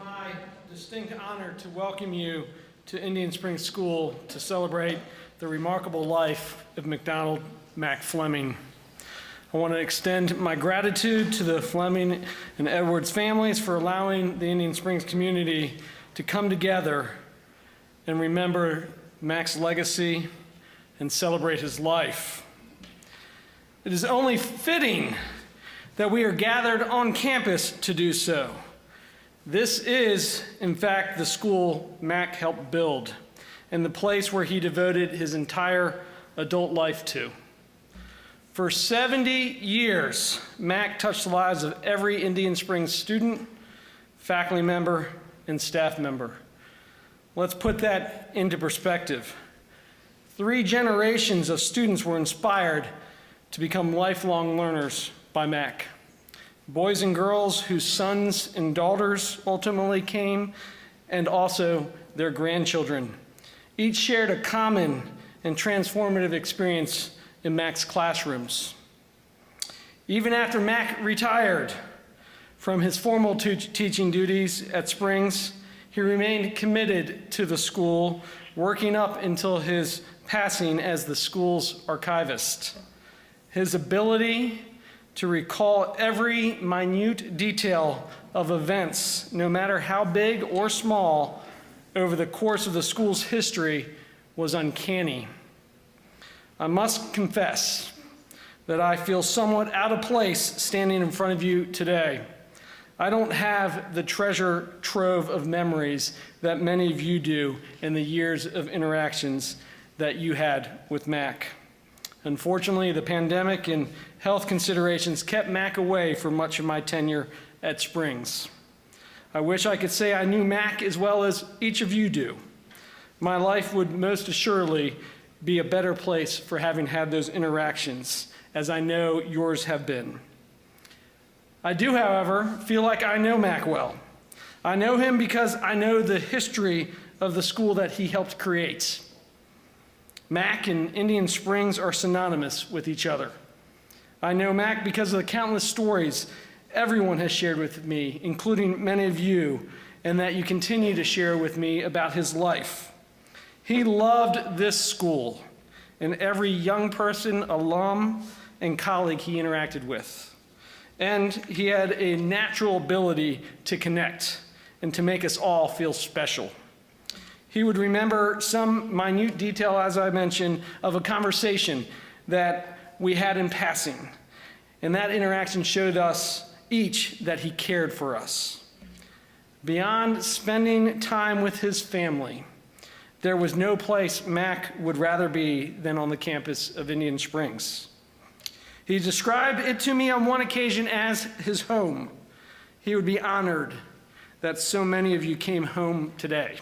my distinct honor to welcome you to Indian Springs School to celebrate the remarkable life of MacDonald Mac Fleming. I want to extend my gratitude to the Fleming and Edwards families for allowing the Indian Springs community to come together and remember Mac's legacy and celebrate his life. It is only fitting that we are gathered on campus to do so. This is, in fact, the school Mac helped build and the place where he devoted his entire adult life to. For 70 years, Mac touched the lives of every Indian Springs student, faculty member, and staff member. Let's put that into perspective. 3 generations of students were inspired to become lifelong learners by Mac. Boys and girls whose sons and daughters ultimately came, and also their grandchildren. Each shared a common and transformative experience in Mac's classrooms. Even after Mac retired from his formal teaching duties at Springs, he remained committed to the school, working up until his passing as the school's archivist. His ability to recall every minute detail of events, no matter how big or small, over the course of the school's history was uncanny. I must confess that I feel somewhat out of place standing in front of you today. I don't have the treasure trove of memories that many of you do in the years of interactions that you had with Mac. Unfortunately, the pandemic and health considerations kept Mac away for much of my tenure at Springs. I wish I could say I knew Mac as well as each of you do. My life would most assuredly be a better place for having had those interactions, as I know yours have been. I do, however, feel like I know Mac well. I know him because I know the history of the school that he helped create. Mac and Indian Springs are synonymous with each other. I know Mac because of the countless stories everyone has shared with me, including many of you, and that you continue to share with me about his life. He loved this school and every young person, alum, and colleague he interacted with. And he had a natural ability to connect and to make us all feel special. He would remember some minute detail, as I mentioned, of a conversation that we had in passing. And that interaction showed us each that he cared for us. Beyond spending time with his family, there was no place Mac would rather be than on the campus of Indian Springs. He described it to me on one occasion as his home. He would be honored that so many of you came home today.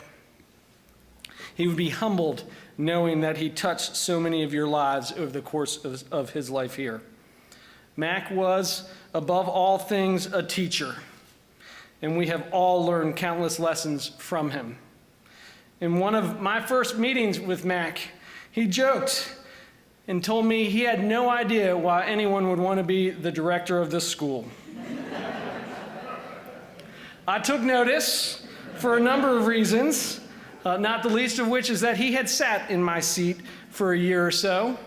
He would be humbled knowing that he touched so many of your lives over the course of his life here. Mac was, above all things, a teacher, and we have all learned countless lessons from him. In one of my first meetings with Mac, he joked and told me he had no idea why anyone would want to be the director of this school. I took notice for a number of reasons, not the least of which is that he had sat in my seat for a year or so,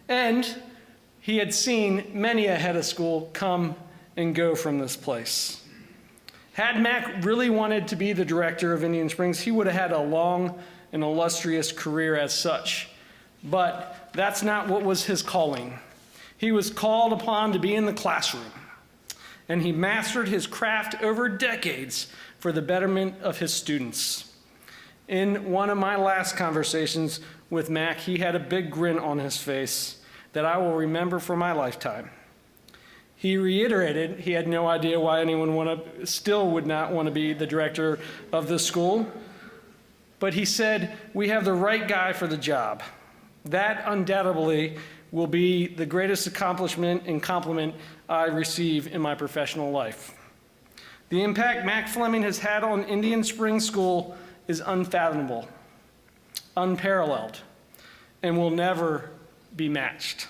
and he had seen many a head of school come and go from this place. Had Mac really wanted to be the director of Indian Springs, he would have had a long and illustrious career as such. But that's not what was his calling. He was called upon to be in the classroom, and he mastered his craft over decades for the betterment of his students. In one of my last conversations with Mac, he had a big grin on his face that I will remember for my lifetime. He reiterated he had no idea why anyone still would not want to be the director of this school, but he said, "We have the right guy for the job. That undoubtedly will be the greatest accomplishment and compliment I receive in my professional life." The impact Mac Fleming has had on Indian Springs School is unfathomable, unparalleled, and will never be matched.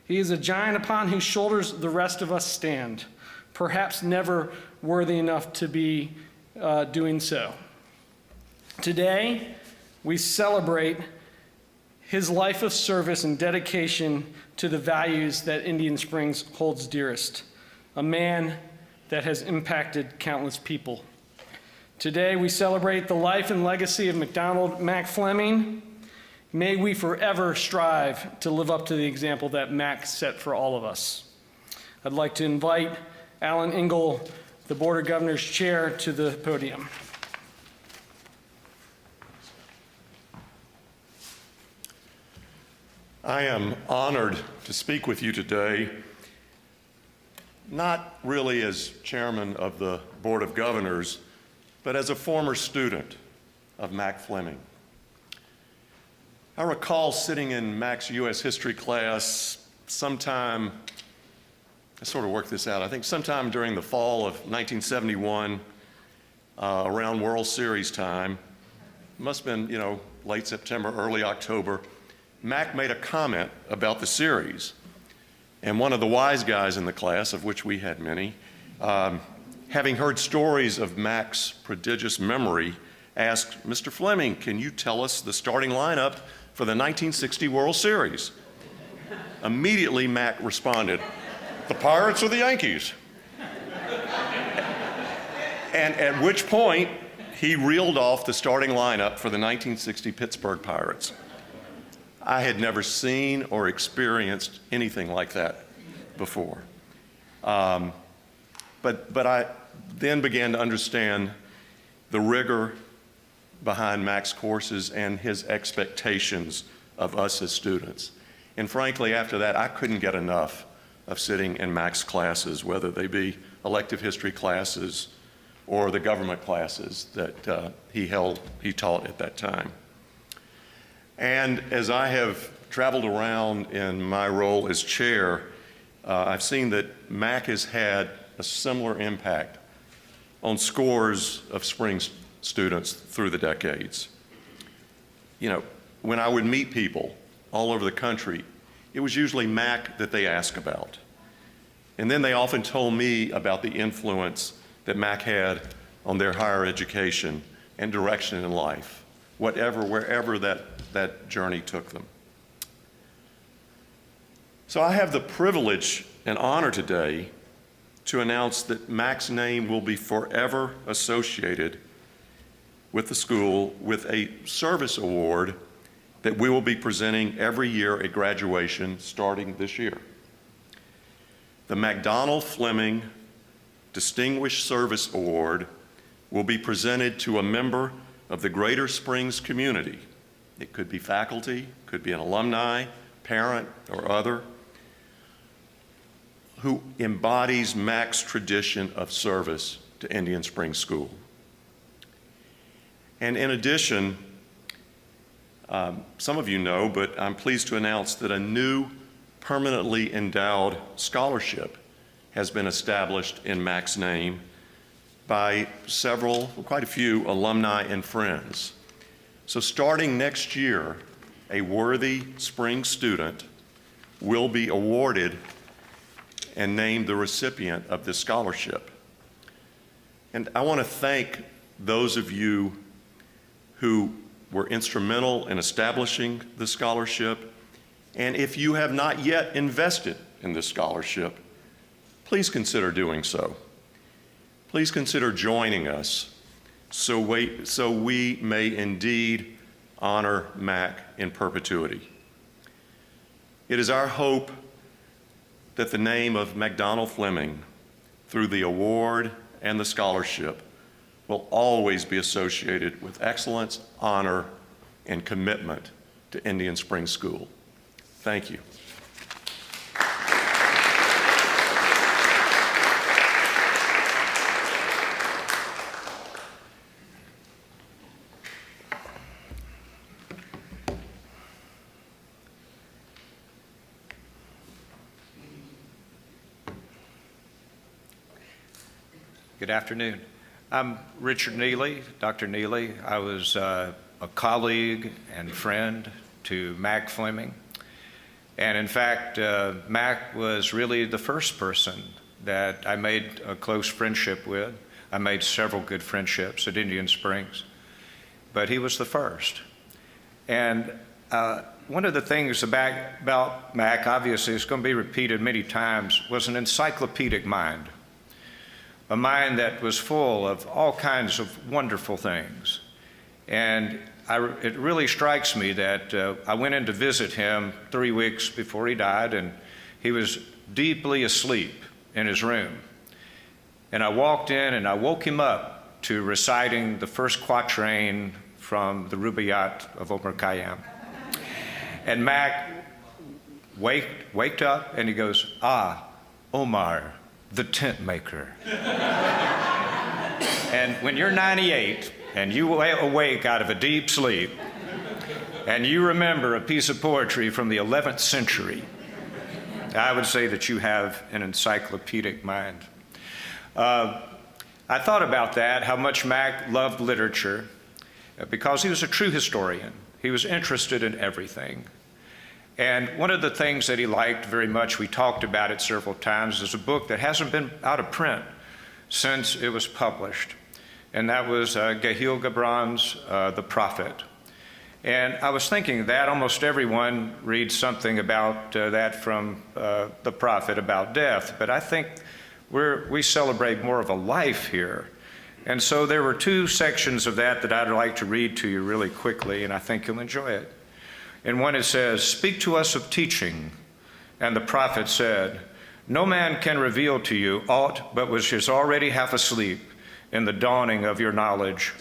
He is a giant upon whose shoulders the rest of us stand, perhaps never worthy enough to be doing so. Today, we celebrate his life of service and dedication to the values that Indian Springs holds dearest, a man that has impacted countless people. Today, we celebrate the life and legacy of McDonald Mac Fleming. May we forever strive to live up to the example that Mac set for all of us. I'd like to invite Alan Ingle, the Board of Governors Chair, to the podium. I am honored to speak with you today, not really as chairman of the Board of Governors, but as a former student of Mac Fleming. I recall sitting in Mac's U.S. history class sometime, I sort of worked this out, I think sometime during the fall of 1971, around World Series time. It must have been, late September, early October. Mac made a comment about the series. And one of the wise guys in the class, of which we had many, having heard stories of Mac's prodigious memory, asked, "Mr. Fleming, can you tell us the starting lineup for the 1960 World Series?" Immediately, Mac responded, "The Pirates or the Yankees?" And at which point, he reeled off the starting lineup for the 1960 Pittsburgh Pirates. I had never seen or experienced anything like that before. But I then began to understand the rigor behind Mac's courses and his expectations of us as students. And frankly, after that, I couldn't get enough of sitting in Mac's classes, whether they be elective history classes or the government classes that he taught at that time. And as I have traveled around in my role as chair, I've seen that Mac has had a similar impact on scores of Springs students through the decades. When I would meet people all over the country, it was usually Mac that they asked about. And then they often told me about the influence that Mac had on their higher education and direction in life, wherever that journey took them. So I have the privilege and honor today to announce that Mac's name will be forever associated with the school with a service award that we will be presenting every year at graduation starting this year. The McDonald Fleming Distinguished Service Award will be presented to a member of the Greater Springs community. It could be faculty, could be an alumni, parent, or other, who embodies Mac's tradition of service to Indian Springs School. And in addition, some of you know, but I'm pleased to announce that a new permanently endowed scholarship has been established in Mac's name by quite a few alumni and friends. So starting next year, a worthy Springs student will be awarded and named the recipient of this scholarship. And I want to thank those of you who were instrumental in establishing the scholarship. And if you have not yet invested in this scholarship, please consider doing so. Please consider joining us so we may indeed honor Mac in perpetuity. It is our hope that the name of McDonald Fleming, through the award and the scholarship, will always be associated with excellence, honor, and commitment to Indian Springs School. Thank you. Good afternoon. I'm Richard Neely, Dr. Neely. I was a colleague and friend to Mac Fleming. And in fact, Mac was really the first person that I made a close friendship with. I made several good friendships at Indian Springs, but he was the first. And one of the things about Mac, obviously it's going to be repeated many times, was an encyclopedic mind, a mind that was full of all kinds of wonderful things. And it really strikes me that I went in to visit him 3 weeks before he died, and he was deeply asleep in his room. And I walked in and I woke him up to reciting the first quatrain from the Rubaiyat of Omar Khayyam. And Mac waked up and he goes, "Ah, Omar, the tent maker." And when you're 98 and you awake out of a deep sleep and you remember a piece of poetry from the 11th century, I would say that you have an encyclopedic mind. I thought about that, how much Mac loved literature, because he was a true historian. He was interested in everything. And one of the things that he liked very much, we talked about it several times, is a book that hasn't been out of print since it was published. And that was Gahil Gibran's The Prophet. And I was thinking that almost everyone reads something about that from The Prophet, about death. But I think we celebrate more of a life here. And so there were 2 sections of that I'd like to read to you really quickly, and I think you'll enjoy it. In one it says, "Speak to us of teaching." And the prophet said, "No man can reveal to you aught but which is already half asleep in the dawning of your knowledge.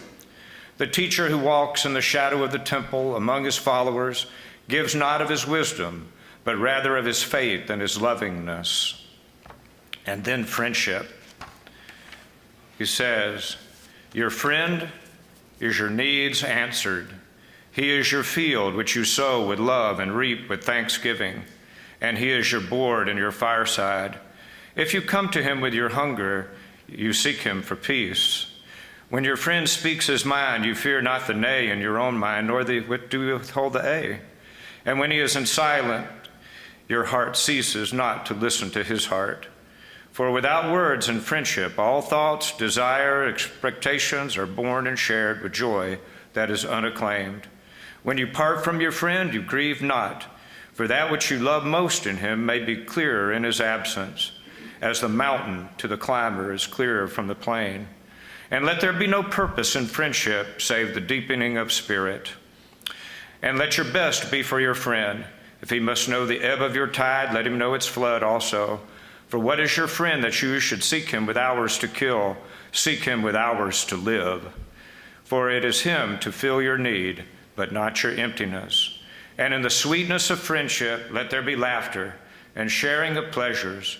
The teacher who walks in the shadow of the temple among his followers gives not of his wisdom, but rather of his faith and his lovingness." And then friendship. He says, "Your friend is your needs answered. He is your field which you sow with love and reap with thanksgiving, and he is your board and your fireside. If you come to him with your hunger, you seek him for peace. When your friend speaks his mind, you fear not the nay in your own mind, nor do you withhold the a. And when he is in silent, your heart ceases not to listen to his heart. For without words in friendship, all thoughts, desire, expectations are born and shared with joy that is unacclaimed. When you part from your friend, you grieve not, for that which you love most in him may be clearer in his absence, as the mountain to the climber is clearer from the plain. And let there be no purpose in friendship save the deepening of spirit. And let your best be for your friend. If he must know the ebb of your tide, let him know its flood also. For what is your friend that you should seek him with hours to kill? Seek him with hours to live. For it is him to fill your need, but not your emptiness. And in the sweetness of friendship, let there be laughter and sharing of pleasures.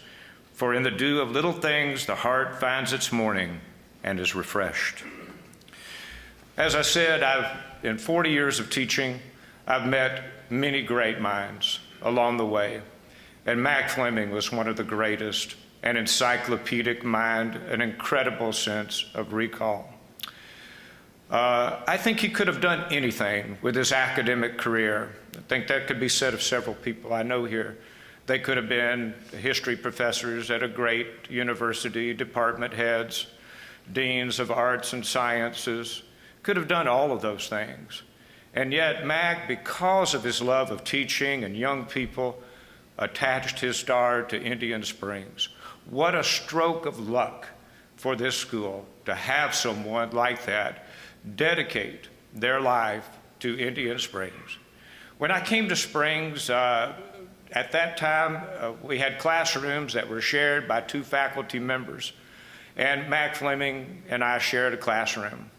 For in the dew of little things, the heart finds its morning and is refreshed. As I said, in 40 years of teaching, I've met many great minds along the way. And Mac Fleming was one of the greatest, an encyclopedic mind, an incredible sense of recall. I think he could have done anything with his academic career. I think that could be said of several people I know here. They could have been history professors at a great university, department heads, deans of arts and sciences, could have done all of those things. And yet Mac, because of his love of teaching and young people, attached his star to Indian Springs. What a stroke of luck for this school to have someone like that dedicate their life to Indian Springs. When I came to Springs, at that time, we had classrooms that were shared by 2 faculty members, and Mac Fleming and I shared a classroom.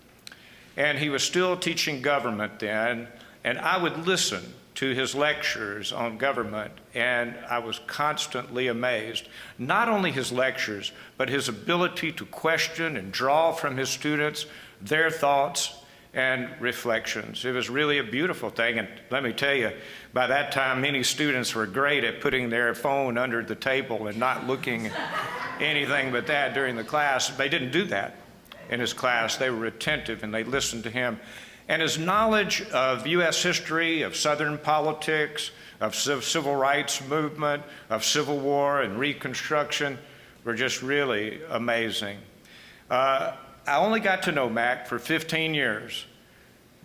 And he was still teaching government then, and I would listen to his lectures on government, and I was constantly amazed. Not only his lectures, but his ability to question and draw from his students their thoughts and reflections. It was really a beautiful thing, and let me tell you, by that time, many students were great at putting their phone under the table and not looking at anything but that during the class. They didn't do that in his class. They were attentive and they listened to him. And his knowledge of U.S. history, of Southern politics, of civil rights movement, of Civil War and Reconstruction were just really amazing. I only got to know Mac for 15 years,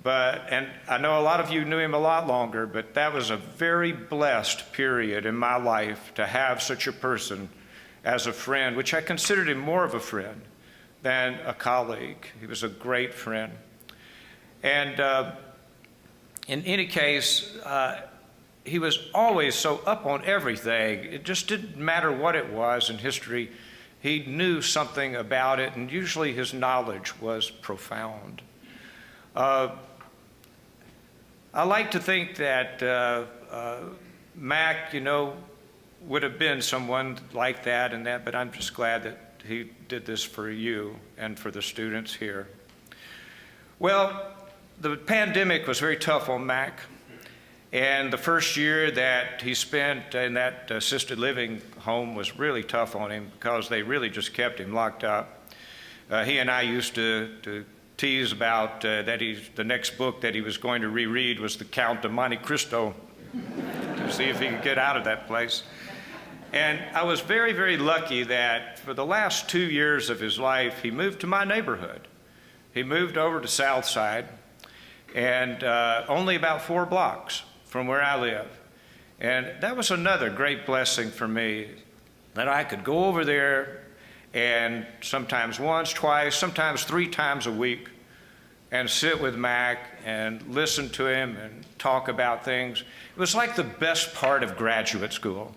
and I know a lot of you knew him a lot longer, but that was a very blessed period in my life to have such a person as a friend, which I considered him more of a friend than a colleague. He was a great friend. And in any case, he was always so up on everything. It just didn't matter what it was in history. He knew something about it, and usually his knowledge was profound. I like to think that Mac, would have been someone like that and that, but I'm just glad that he did this for you and for the students here. Well, the pandemic was very tough on Mac. And the first year that he spent in that assisted living home was really tough on him because they really just kept him locked up. He and I used to tease about the next book that he was going to reread was The Count of Monte Cristo to see if he could get out of that place. And I was very, very lucky that for the last 2 years of his life, he moved to my neighborhood. He moved over to South Side, and only about 4 blocks from where I live. And that was another great blessing for me, that I could go over there and sometimes once, twice, sometimes 3 times a week and sit with Mac and listen to him and talk about things. It was like the best part of graduate school.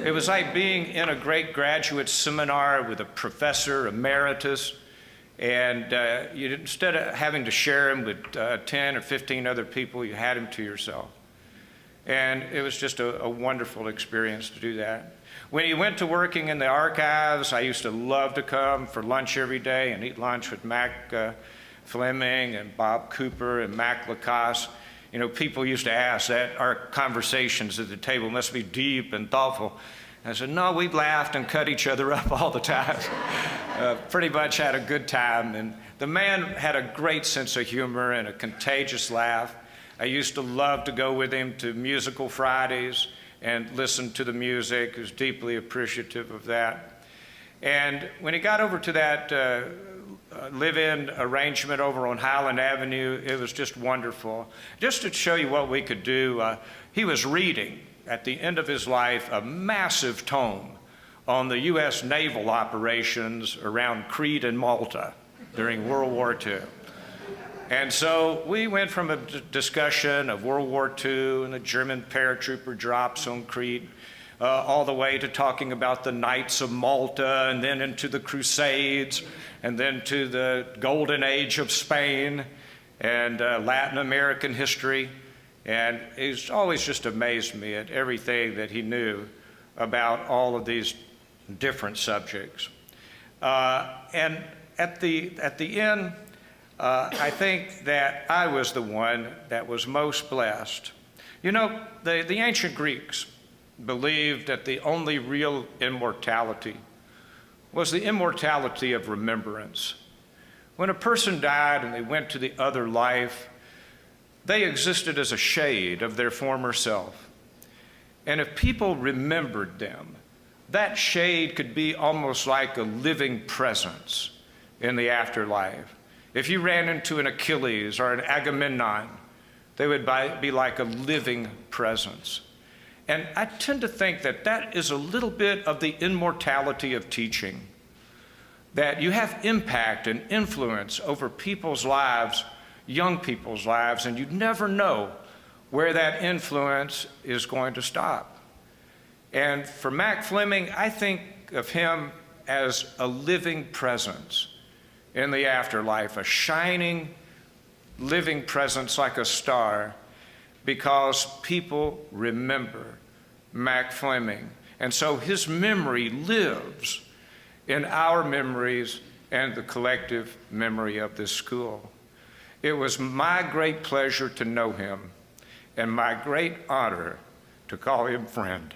It was like being in a great graduate seminar with a professor emeritus, and instead of having to share him with 10 or 15 other people, you had him to yourself. And it was just a wonderful experience to do that. When he went to working in the archives, I used to love to come for lunch every day and eat lunch with Mac Fleming and Bob Cooper and Mac Lacoste. People used to ask that our conversations at the table must be deep and thoughtful. I said, no, we laughed and cut each other up all the time. Pretty much had a good time. And the man had a great sense of humor and a contagious laugh. I used to love to go with him to musical Fridays and listen to the music. He was deeply appreciative of that. And when he got over to that live-in arrangement over on Highland Avenue, it was just wonderful. Just to show you what we could do, he was reading at the end of his life a massive tome on the U.S. naval operations around Crete and Malta during World War II. And so we went from a discussion of World War II and the German paratrooper drops on Crete, all the way to talking about the Knights of Malta, and then into the Crusades, and then to the Golden Age of Spain and Latin American history. And he's always just amazed me at everything that he knew about all of these different subjects. And at the end, I think that I was the one that was most blessed. The ancient Greeks believed that the only real immortality was the immortality of remembrance. When a person died and they went to the other life, they existed as a shade of their former self. And if people remembered them, that shade could be almost like a living presence in the afterlife. If you ran into an Achilles or an Agamemnon, they would be like a living presence. And I tend to think that that is a little bit of the immortality of teaching, that you have impact and influence over people's lives, young people's lives, and you never know where that influence is going to stop. And for Mac Fleming, I think of him as a living presence in the afterlife, a shining, living presence like a star, because people remember Mac Fleming. And so his memory lives in our memories and the collective memory of this school. It was my great pleasure to know him and my great honor to call him friend.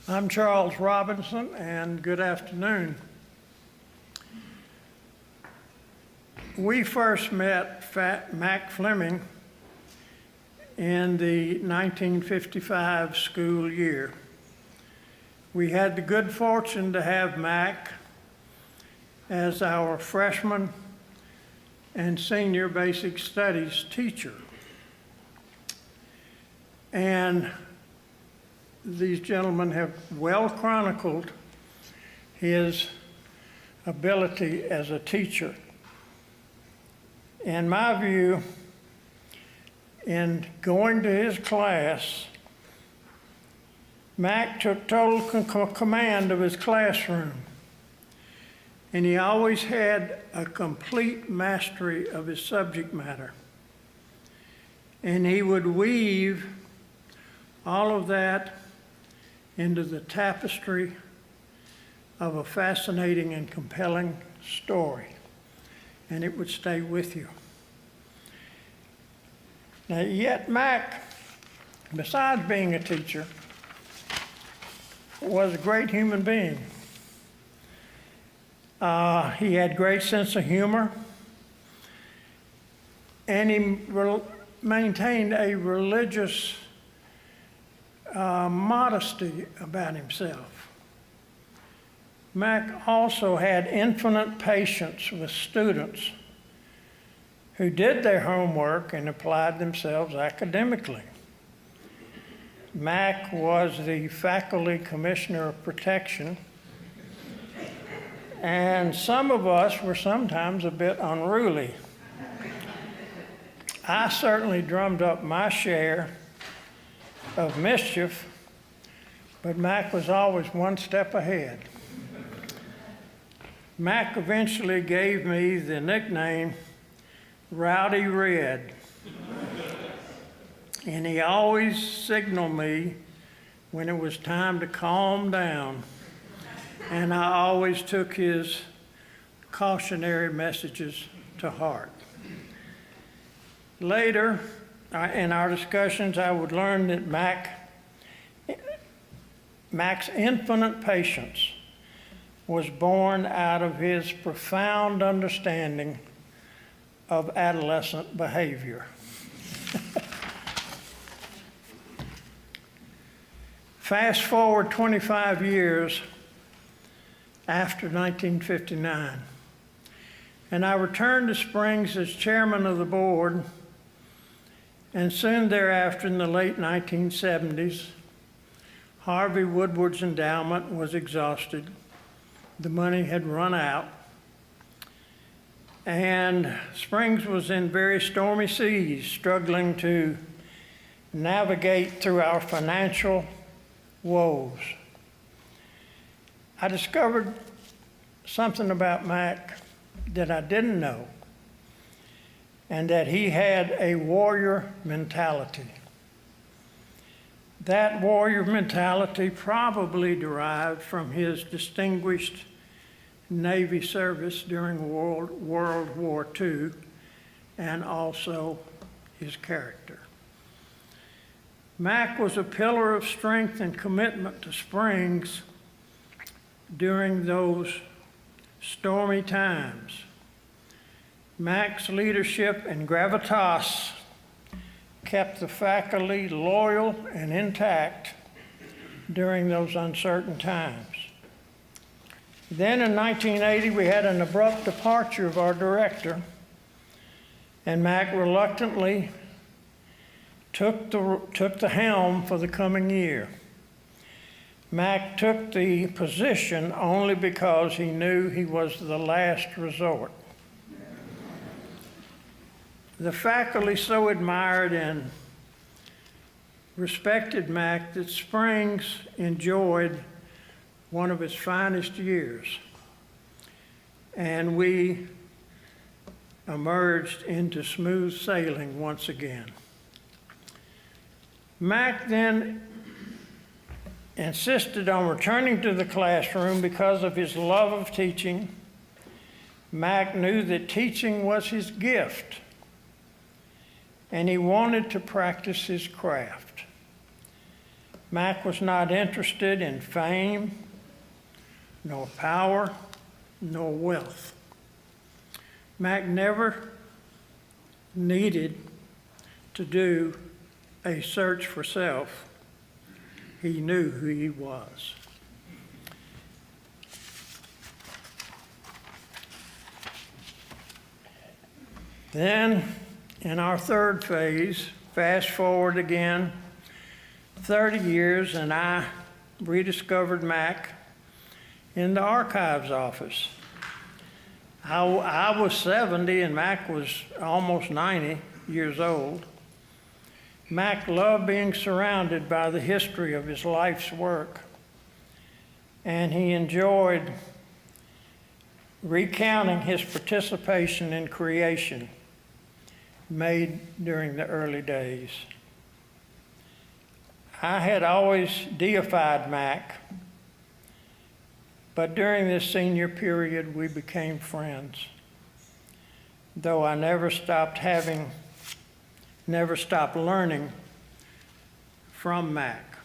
I'm Charles Robinson, and good afternoon. We first met Mac Fleming in the 1955 school year. We had the good fortune to have Mac as our freshman and senior basic studies teacher. And these gentlemen have well chronicled his ability as a teacher. In my view, in going to his class, Mac took total command of his classroom, and he always had a complete mastery of his subject matter. And he would weave all of that into the tapestry of a fascinating and compelling story, and it would stay with you. Now, yet Mac, besides being a teacher, was a great human being. He had great sense of humor, and he maintained a religious modesty about himself. Mac also had infinite patience with students who did their homework and applied themselves academically. Mac was the faculty commissioner of protection, and some of us were sometimes a bit unruly. I certainly drummed up my share of mischief, but Mac was always one step ahead. Mac eventually gave me the nickname Rowdy Red, and he always signaled me when it was time to calm down, and I always took his cautionary messages to heart. Later, in our discussions, I would learn that Mac's infinite patience was born out of his profound understanding of adolescent behavior. Fast forward 25 years after 1959, and I returned to Springs as chairman of the board. And soon thereafter, in the late 1970s, Harvey Woodward's endowment was exhausted. The money had run out. And Springs was in very stormy seas, struggling to navigate through our financial woes. I discovered something about Mac that I didn't know, and that he had a warrior mentality. That warrior mentality probably derived from his distinguished Navy service during World War II, and also his character. Mac was a pillar of strength and commitment to Springs during those stormy times. Mac's leadership and gravitas kept the faculty loyal and intact during those uncertain times. Then in 1980, we had an abrupt departure of our director, and Mac reluctantly took the helm for the coming year. Mac took the position only because he knew he was the last resort. The faculty so admired and respected Mac that Springs enjoyed one of its finest years, and we emerged into smooth sailing once again. Mac then insisted on returning to the classroom because of his love of teaching. Mac knew that teaching was his gift, and he wanted to practice his craft. Mac was not interested in fame, nor power, nor wealth. Mac never needed to do a search for self. He knew who he was. Then, in our third phase, fast forward again 30 years, and I rediscovered Mac in the archives office. I was 70 and Mac was almost 90 years old. Mac loved being surrounded by the history of his life's work, and he enjoyed recounting his participation in creation made during the early days. I had always deified Mac, but during this senior period we became friends, though I never stopped learning from Mac.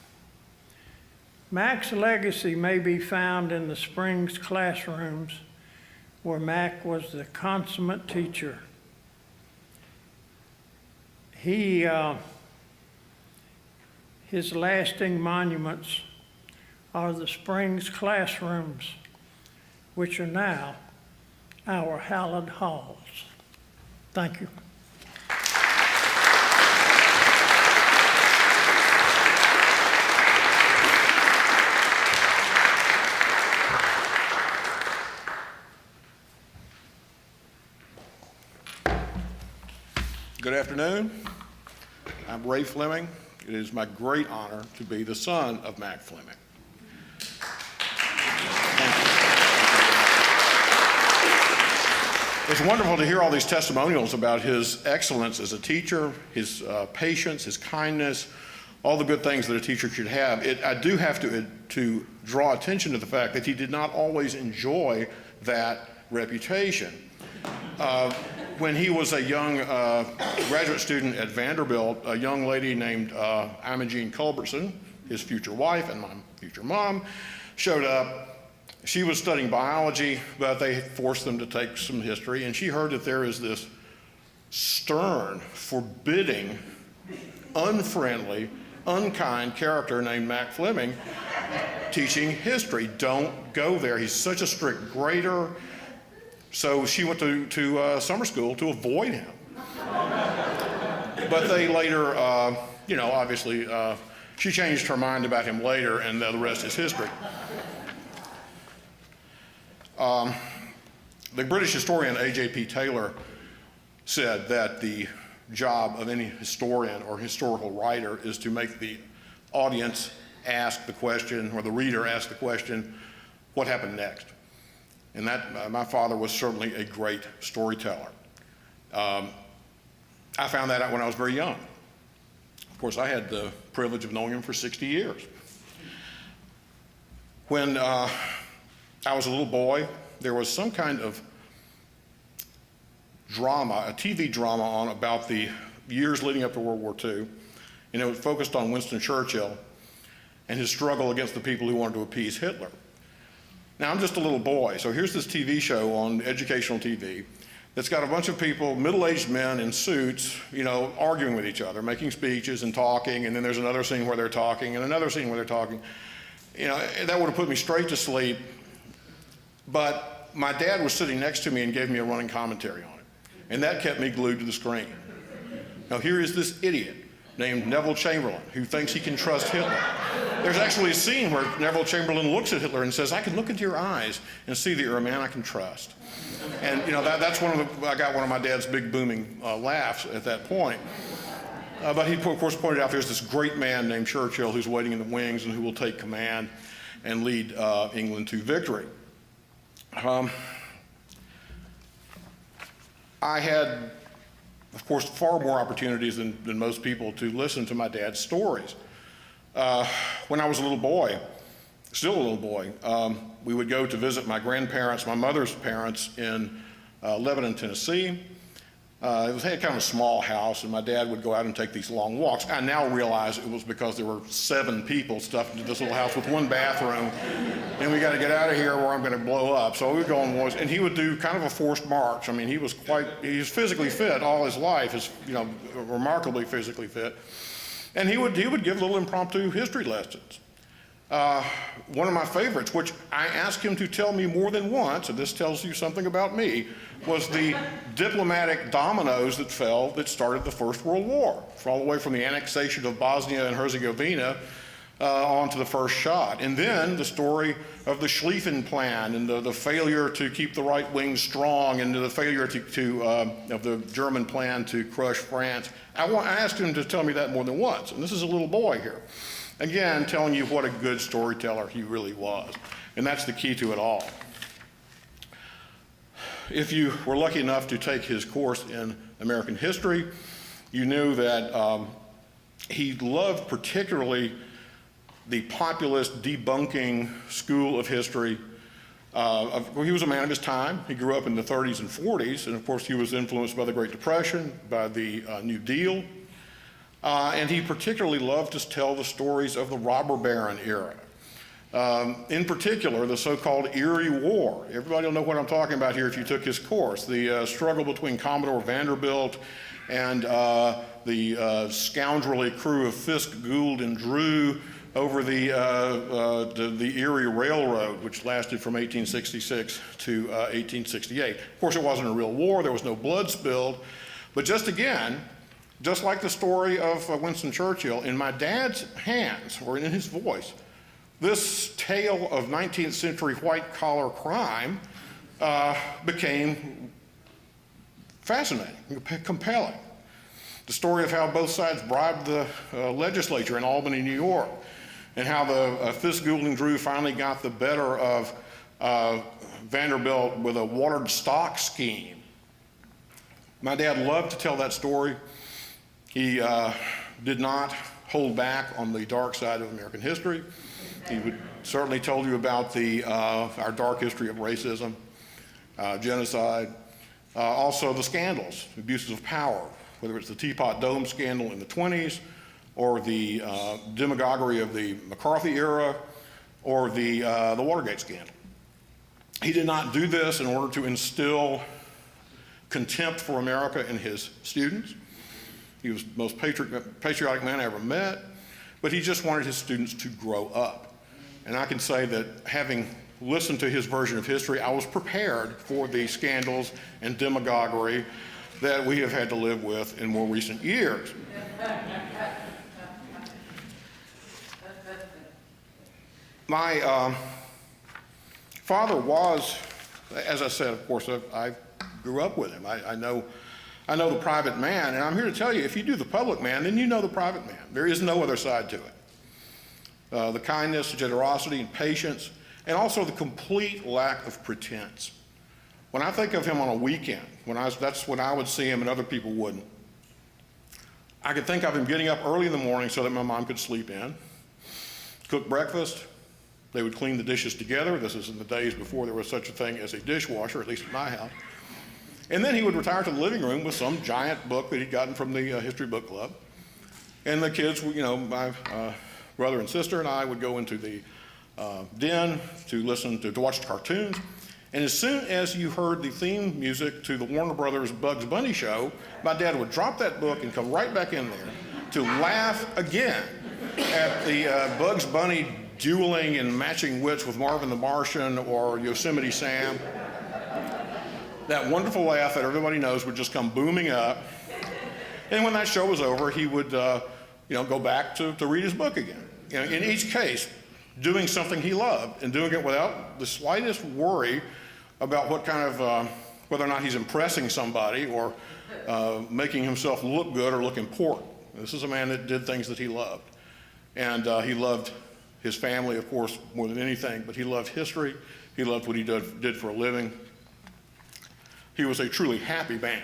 Mac's legacy may be found in the Springs classrooms, where Mac was the consummate teacher. His lasting monuments are the Springs classrooms, which are now our hallowed halls. Thank you. Good afternoon. I'm Ray Fleming. It is my great honor to be the son of Mac Fleming. It's wonderful to hear all these testimonials about his excellence as a teacher, his patience, his kindness, all the good things that a teacher should have. I do have to draw attention to the fact that he did not always enjoy that reputation. When he was a young graduate student at Vanderbilt, a young lady named Imogene Culbertson, his future wife and my future mom, showed up. She was studying biology, but they forced them to take some history, and she heard that there is this stern, forbidding, unfriendly, unkind character named Mac Fleming teaching history. Don't go there. He's such a strict grader. So she went to summer school to avoid him. But they later, obviously, she changed her mind about him later, and the rest is history. The British historian A.J.P. Taylor said that the job of any historian or historical writer is to make the audience ask the question, or the reader ask the question, what happened next? And that, my father was certainly a great storyteller. I found that out when I was very young. Of course, I had the privilege of knowing him for 60 years. When I was a little boy, there was some kind of drama, a TV drama on about the years leading up to World War II, and it was focused on Winston Churchill and his struggle against the people who wanted to appease Hitler. Now, I'm just a little boy, so here's this TV show on educational TV that's got a bunch of people, middle-aged men in suits, arguing with each other, making speeches and talking, and then there's another scene where they're talking, and another scene where they're talking. That would have put me straight to sleep, but my dad was sitting next to me and gave me a running commentary on it, and that kept me glued to the screen. Now, here is this idiot named Neville Chamberlain who thinks he can trust Hitler. There's actually a scene where Neville Chamberlain looks at Hitler and says, I can look into your eyes and see that you're a man I can trust. And that's I got one of my dad's big booming laughs at that point. But he, of course, pointed out there's this great man named Churchill who's waiting in the wings and who will take command and lead England to victory. I had, of course, far more opportunities than most people to listen to my dad's stories. When I was a little boy, still a little boy, we would go to visit my grandparents, my mother's parents in Lebanon, Tennessee. had kind of a small house, and my dad would go out and take these long walks. I now realize it was because there were 7 people stuffed into this little house with 1 bathroom, and we got to get out of here or I'm going to blow up. So we would go on walks, and he would do kind of a forced march. I mean, he was physically fit all his life, remarkably physically fit. And he would give little impromptu history lessons. One of my favorites, which I asked him to tell me more than once, and this tells you something about me, was the diplomatic dominoes that fell that started the First World War, all the way from the annexation of Bosnia and Herzegovina on to the first shot. And then the story of the Schlieffen Plan and the failure to keep the right wing strong, and the failure of the German plan to crush France. I asked him to tell me that more than once, and this is a little boy here. Again, telling you what a good storyteller he really was. And that's the key to it all. If you were lucky enough to take his course in American history, you knew that he loved particularly the populist debunking school of history. He was a man of his time. He grew up in the 30s and 40s, and of course he was influenced by the Great Depression, by the New Deal. And he particularly loved to tell the stories of the robber baron era. In particular, the so-called Erie War. Everybody will know what I'm talking about here if you took his course. The struggle between Commodore Vanderbilt and the scoundrelly crew of Fisk, Gould, and Drew over the Erie Railroad, which lasted from 1866 to 1868. Of course, it wasn't a real war. There was no blood spilled. But just like the story of Winston Churchill, in my dad's hands, or in his voice, this tale of 19th century white-collar crime became fascinating, compelling. The story of how both sides bribed the legislature in Albany, New York, and how the Fisk, Gould, and Drew finally got the better of Vanderbilt with a watered stock scheme. My dad loved to tell that story. He did not hold back on the dark side of American history. He would certainly told you about our dark history of racism, genocide, also the scandals, abuses of power, whether it's the Teapot Dome scandal in the 20s, or the demagoguery of the McCarthy era, or the Watergate scandal. He did not do this in order to instill contempt for America in his students. He was the most patriotic man I ever met, but he just wanted his students to grow up. And I can say that having listened to his version of history, I was prepared for the scandals and demagoguery that we have had to live with in more recent years. My father was, as I said, of course, I grew up with him. I know the private man, and I'm here to tell you, if you do the public man, then you know the private man. There is no other side to it. The kindness, generosity, and patience, and also the complete lack of pretense. When I think of him on a weekend, that's when I would see him and other people wouldn't. I could think of him getting up early in the morning so that my mom could sleep in, cook breakfast. They would clean the dishes together. This is in the days before there was such a thing as a dishwasher, at least at my house. And then he would retire to the living room with some giant book that he'd gotten from the History Book Club. And the kids, my brother and sister and I would go into the den to watch the cartoons. And as soon as you heard the theme music to the Warner Brothers Bugs Bunny show, my dad would drop that book and come right back in there to laugh again at the Bugs Bunny dueling and matching wits with Marvin the Martian or Yosemite Sam. That wonderful laugh that everybody knows would just come booming up. And when that show was over, he would go back to read his book again. In each case, doing something he loved and doing it without the slightest worry about what kind of, whether or not he's impressing somebody or making himself look good or look important. This is a man that did things that he loved. And he loved his family, of course, more than anything, but he loved history. He loved what he did for a living. He was a truly happy man.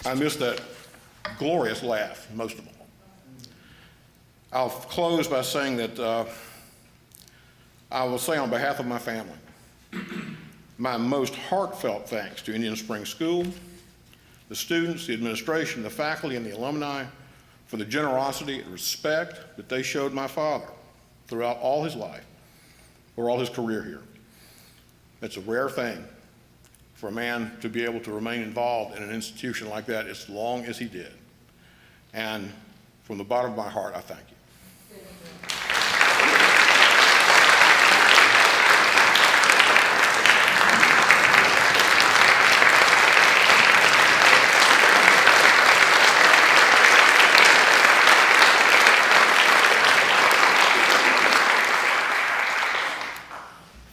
I miss that glorious laugh, most of all. I'll close by saying that I will say on behalf of my family, my most heartfelt thanks to Indian Springs School, the students, the administration, the faculty, and the alumni for the generosity and respect that they showed my father throughout all his life, or all his career here. It's a rare thing for a man to be able to remain involved in an institution like that as long as he did. And from the bottom of my heart, I thank you.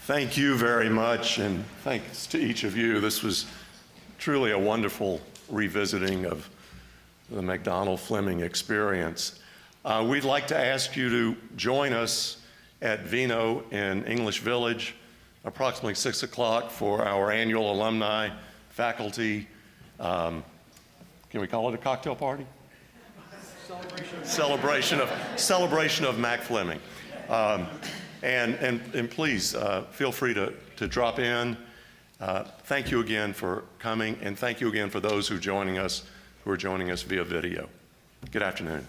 Thank you very much, and thanks to each of you. This was truly a wonderful revisiting of the McDonald-Fleming experience. We'd like to ask you to join us at Vino in English Village, approximately 6 o'clock for our annual alumni, faculty, can we call it a cocktail party? Celebration of Mac Fleming. And please feel free to drop in. Thank you again for coming, and thank you again for those who are joining us via video. Good afternoon.